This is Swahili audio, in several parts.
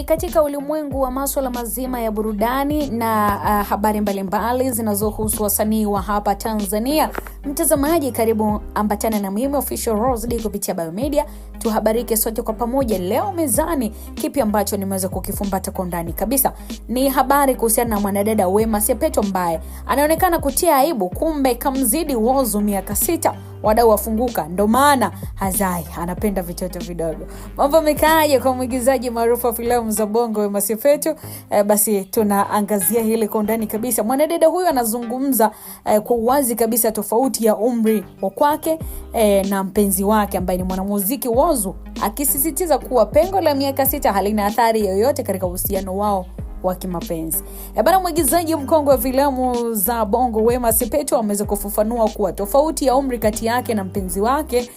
Katika ulimwengu wa masuala mazima ya burudani na habari mbalimbali zinazohusu wasanii wa hapa Tanzania, mtazamaji, karibu ambatana na mimi Official Rose D kupitia Biomedia, tuhabarike sote kwa pamoja. Leo mezani, kipi ambacho nimeweza kukifumbata kwa ndani kabisa ni habari kuhusiana na mwanadada Wema Sepetu ambaye anaonekana kutia aibu, kumbe kamzidi Whozu miaka 6. Wadau wafunguka, ndo maana hazai, anapenda vitoto vidogo. Mambo mekaaje kwa mwigizaji maarufu wa filamu za Bongo Wema Sepetu? Basi tunaangazia hili kwa undani kabisa. Mwanadada huyu anazungumza kwa uwazi kabisa tofauti ya umri wa kwake na mpenzi wake ambaye ni mwanamuziki Whozu, akisisitiza kuwa pengo la miaka 6 halina athari yoyote katika uhusiano wao wa kimapenzi. Bana, mwigizaji mkongwe wa filamu za Bongo Wema Sepetu ameweza kufafanua kuwa tofauti ya umri kati yake na mpenzi wake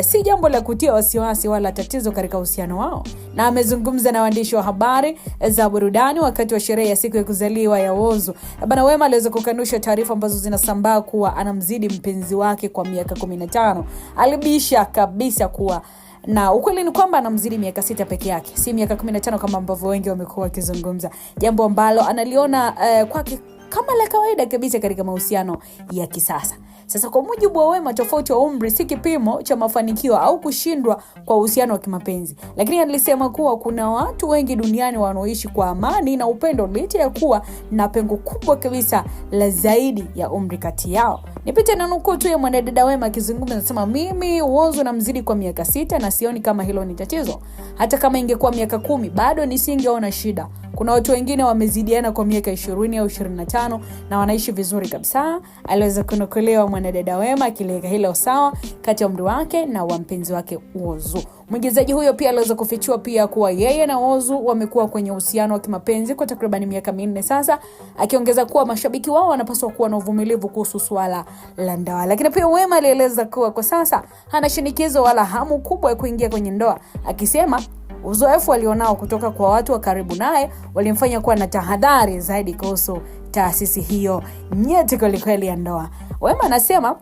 si jambo la kutia wasiwasi wala tatizo katika uhusiano wao. Na amezungumza na waandishi wa habari za burudani wakati wa sherehe ya siku ya kuzaliwa ya Whozu. Bana, Wema aliweza kukanusha taarifa ambazo zinasambaa kuwa anamzidi mpenzi wake kwa miaka 15. Alibisha kabisa kuwa na ukweli ni kwamba anamzidi miaka 6 peke yake, si miaka 15 kama ambavyo wengi wamekuwa wakizungumza, jambo ambalo analiona kwake kama la kawaida kabisa katika mahusiano ya kisasa. Sasa kwa mujibu wa Wema, tofauti wa umri si kipimo cha mafanikio au kushindwa kwa uhusiano wa kimapenzi, lakini alisema kuwa kuna watu wengi duniani wanaoishi kwa amani na upendo licha ya kuwa na pengo kubwa kabisa la zaidi ya umri kati yao. Nipite na nukuu tu ya mwanadada Wema akizungumza, anasema, mimi Whozu namzidi kwa miaka 6 na sioni kama hilo ni tatizo. Hata kama ingekuwa miaka 10 bado nisingeona shida. Kuna watu wengine wamezidiana kwa miaka 20 au 25 na wanaishi vizuri kabisa. Aliweza kunukuliwa mwanadada Wema akileka hilo sawa kati ya umri wake na wa mpenzi wake Whozu. Mwigizaji huyo pia aliweza kufichua pia kuwa yeye na Whozu wamekuwa kwenye uhusiano wa kimapenzi kwa takriban miaka 4 sasa, akiongeza kuwa mashabiki wao wanapaswa kuwa na uvumilivu kuhusu swala la ndoa. Lakini pia Wema alieleza kuwa kwa sasa hana shinikizo wala hamu kubwa ya kuingia kwenye ndoa, akisema uzoefu alionao kutoka kwa watu wa karibu naye walimfanya kuwa na tahadhari zaidi kuhusu taasisi hiyo nyeti kweli ya ndoa. Wema anasema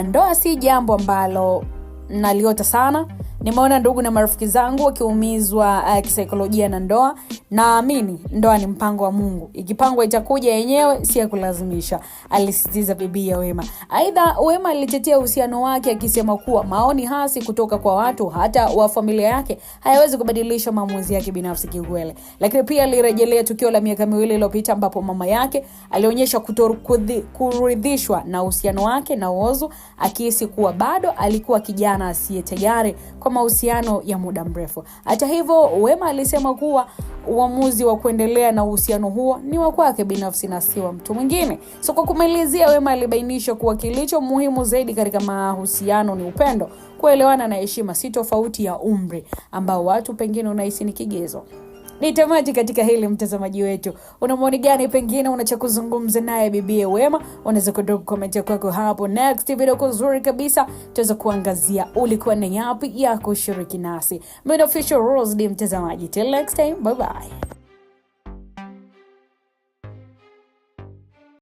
ndoa si jambo ambalo naliota sana. Nimeona ndugu na marafiki zangu wakiumizwa kisaikolojia na ndoa. Naamini ndoa ni mpango wa Mungu, ikipangwa itakuja yenyewe, si ya kulazimisha, alisisitiza bibi ya Wema. Aidha, Wema alitetea uhusiano wake akisema kuwa maoni hasi kutoka kwa watu hata wa familia yake hayawezi kubadilisha maamuzi yake binafsi kiukweli. Lakini pia alirejelea tukio la miaka 2 iliyopita ambapo mama yake alionyesha kuridhishwa na uhusiano wake na Whozu, akihisi kuwa bado alikuwa kijana asiye tayari kwa mahusiano ya muda mrefu. Hata hivyo, Wema alisema kuwa uamuzi wa kuendelea na uhusiano huo ni wa kwake binafsi na si wa mtu mwingine. So kwa kumalizia, Wema alibainisha kuwa kilicho muhimu zaidi katika mahusiano ni upendo, kuelewana na heshima, si tofauti ya umri ambao watu pengine unahisi ni kigezo. Ni tamati katika hili, mtazamaji wetu. Una maoni gani? Pengine unacha kuzungumza naye bibi Wema? Unaweza kudogo comment kwako hapo. Next video nzuri kabisa tutaweza kuangazia ulikuwa na yapi ya kushiriki nasi. Mimi Official Rose D, mtazamaji. Till next time, bye bye.